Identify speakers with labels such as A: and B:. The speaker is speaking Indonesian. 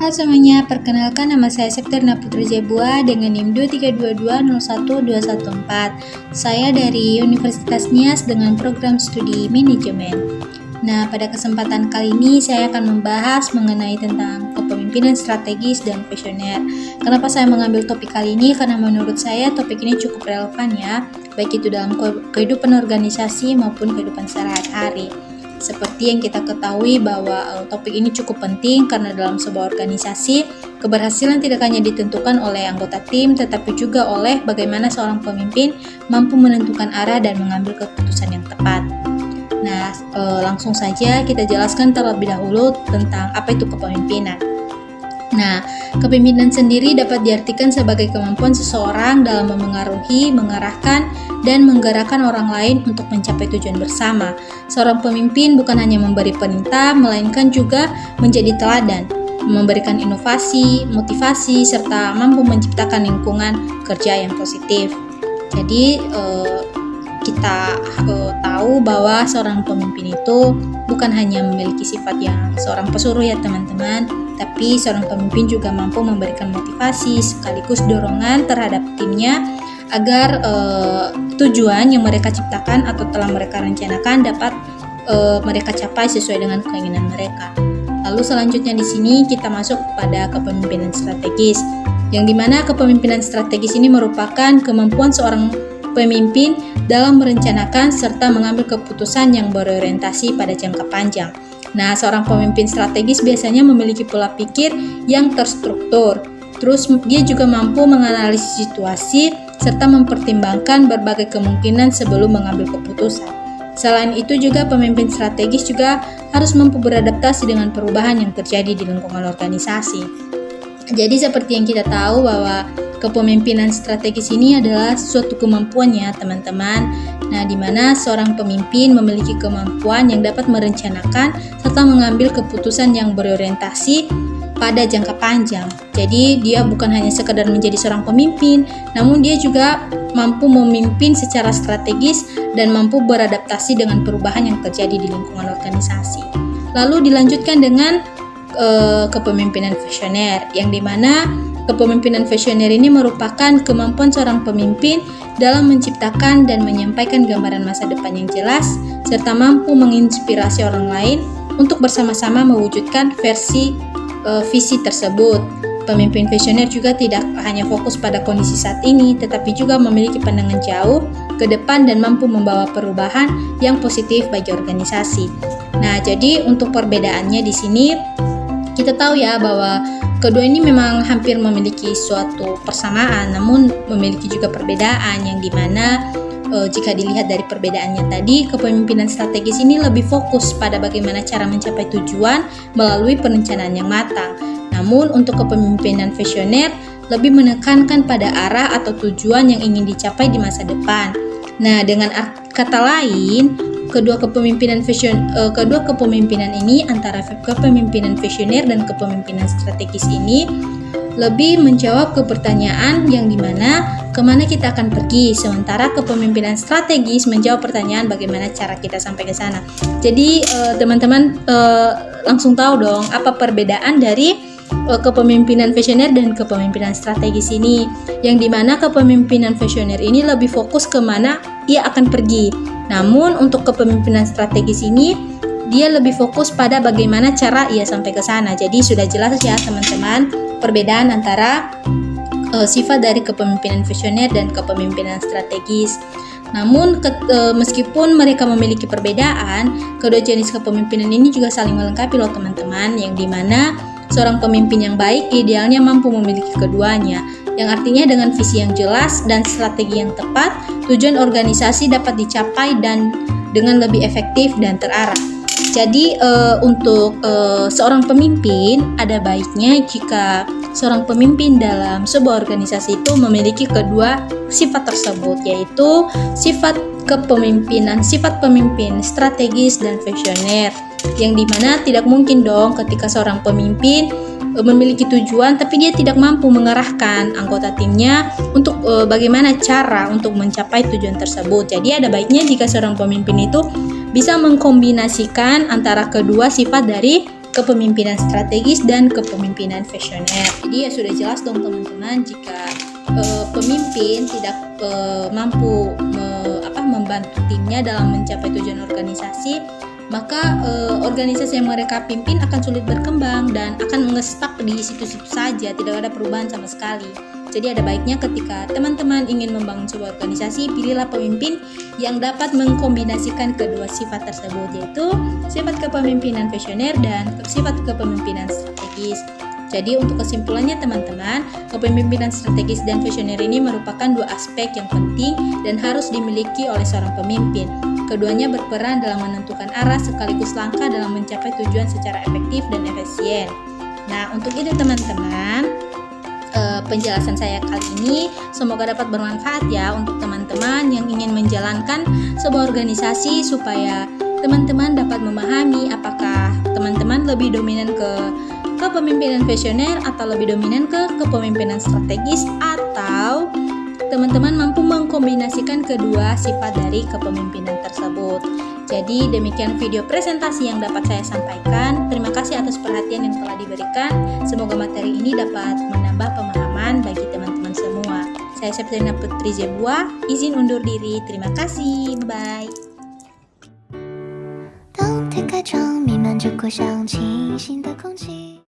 A: Halo semuanya, perkenalkan nama saya Septirna Putri Jebua dengan NIM 232201214. Saya dari Universitas Nias dengan program studi manajemen. Nah, pada kesempatan kali ini saya akan membahas mengenai tentang kepemimpinan strategis dan visioner. Kenapa saya mengambil topik kali ini? Karena menurut saya topik ini cukup relevan ya, baik itu dalam kehidupan organisasi maupun kehidupan sehari-hari. Seperti yang kita ketahui bahwa topik ini cukup penting karena dalam sebuah organisasi, keberhasilan tidak hanya ditentukan oleh anggota tim, tetapi juga oleh bagaimana seorang pemimpin mampu menentukan arah dan mengambil keputusan yang tepat. Nah, langsung saja kita jelaskan terlebih dahulu tentang apa itu kepemimpinan. Nah, kepemimpinan sendiri dapat diartikan sebagai kemampuan seseorang dalam memengaruhi, mengarahkan, dan menggerakkan orang lain untuk mencapai tujuan bersama. Seorang pemimpin bukan hanya memberi perintah, melainkan juga menjadi teladan, memberikan inovasi, motivasi, serta mampu menciptakan lingkungan kerja yang positif. Jadi, kita tahu bahwa seorang pemimpin itu bukan hanya memiliki sifat yang seorang pesuruh ya teman-teman, tapi seorang pemimpin juga mampu memberikan motivasi sekaligus dorongan terhadap timnya agar tujuan yang mereka ciptakan atau telah mereka rencanakan dapat mereka capai sesuai dengan keinginan mereka. Lalu selanjutnya di sini kita masuk pada kepemimpinan strategis, yang dimana kepemimpinan strategis ini merupakan kemampuan seorang pemimpin dalam merencanakan serta mengambil keputusan yang berorientasi pada jangka panjang. Nah, seorang pemimpin strategis biasanya memiliki pola pikir yang terstruktur. Terus dia juga mampu menganalisis situasi serta mempertimbangkan berbagai kemungkinan sebelum mengambil keputusan. Selain itu juga pemimpin strategis juga harus mampu beradaptasi dengan perubahan yang terjadi di lingkungan organisasi. Jadi seperti yang kita tahu bahwa kepemimpinan strategis ini adalah suatu kemampuan ya teman-teman. Nah, di mana seorang pemimpin memiliki kemampuan yang dapat merencanakan serta mengambil keputusan yang berorientasi pada jangka panjang. Jadi dia bukan hanya sekedar menjadi seorang pemimpin, namun dia juga mampu memimpin secara strategis dan mampu beradaptasi dengan perubahan yang terjadi di lingkungan organisasi. Lalu dilanjutkan dengan kepemimpinan visioner, yang dimana kepemimpinan visioner ini merupakan kemampuan seorang pemimpin dalam menciptakan dan menyampaikan gambaran masa depan yang jelas, serta mampu menginspirasi orang lain untuk bersama-sama mewujudkan visi tersebut. Pemimpin visioner juga tidak hanya fokus pada kondisi saat ini, tetapi juga memiliki pandangan jauh ke depan dan mampu membawa perubahan yang positif bagi organisasi. Nah, jadi untuk perbedaannya di sini kita tahu ya bahwa kedua ini memang hampir memiliki suatu persamaan, namun memiliki juga perbedaan yang dimana jika dilihat dari perbedaannya tadi, kepemimpinan strategis ini lebih fokus pada bagaimana cara mencapai tujuan melalui perencanaan yang matang. Namun untuk kepemimpinan visioner lebih menekankan pada arah atau tujuan yang ingin dicapai di masa depan. Nah, dengan kata lain, kedua kepemimpinan ini antara kepemimpinan visioner dan kepemimpinan strategis ini lebih menjawab ke pertanyaan yang dimana kemana kita akan pergi, sementara kepemimpinan strategis menjawab pertanyaan bagaimana cara kita sampai ke sana. Jadi teman-teman langsung tahu dong apa perbedaan dari kepemimpinan visioner dan kepemimpinan strategis ini, yang dimana kepemimpinan visioner ini lebih fokus kemana ia akan pergi. Namun untuk kepemimpinan strategis ini dia lebih fokus pada bagaimana cara ia sampai ke sana. Jadi sudah jelas ya teman-teman perbedaan antara sifat dari kepemimpinan visioner dan kepemimpinan strategis. Namun meskipun mereka memiliki perbedaan, kedua jenis kepemimpinan ini juga saling melengkapi loh teman-teman, yang dimana seorang pemimpin yang baik idealnya mampu memiliki keduanya, yang artinya dengan visi yang jelas dan strategi yang tepat, tujuan organisasi dapat dicapai dan dengan lebih efektif dan terarah. Jadi untuk seorang pemimpin ada baiknya jika seorang pemimpin dalam sebuah organisasi itu memiliki kedua sifat tersebut, yaitu sifat kepemimpinan, sifat pemimpin strategis dan visioner, yang dimana tidak mungkin dong ketika seorang pemimpin memiliki tujuan tapi dia tidak mampu mengarahkan anggota timnya untuk bagaimana cara untuk mencapai tujuan tersebut. Jadi ada baiknya jika seorang pemimpin itu bisa mengkombinasikan antara kedua sifat dari kepemimpinan strategis dan kepemimpinan visioner. Jadi ya sudah jelas dong teman-teman, jika pemimpin tidak mampu membantu timnya dalam mencapai tujuan organisasi, maka organisasi yang mereka pimpin akan sulit berkembang dan akan mengestak di situ-situ saja, tidak ada perubahan sama sekali. Jadi ada baiknya ketika teman-teman ingin membangun sebuah organisasi, pilihlah pemimpin yang dapat mengkombinasikan kedua sifat tersebut, yaitu sifat kepemimpinan visioner dan sifat kepemimpinan strategis. Jadi untuk kesimpulannya teman-teman, kepemimpinan strategis dan visioner ini merupakan dua aspek yang penting dan harus dimiliki oleh seorang pemimpin. Keduanya berperan dalam menentukan arah sekaligus langkah dalam mencapai tujuan secara efektif dan efisien. Nah, untuk itu teman-teman, penjelasan saya kali ini semoga dapat bermanfaat ya untuk teman-teman yang ingin menjalankan sebuah organisasi, supaya teman-teman dapat memahami apakah teman-teman lebih dominan ke kepemimpinan visioner atau lebih dominan ke kepemimpinan strategis, atau teman-teman mampu mengkombinasikan kedua sifat dari kepemimpinan tersebut. Jadi demikian video presentasi yang dapat saya sampaikan. Terima kasih atas perhatian yang telah diberikan. Semoga materi ini dapat menambah pemahaman bagi teman-teman semua. Saya Septiana Putri Zebua, izin undur diri. Terima kasih. Bye.
B: 当天开场弥漫着过香清新的空气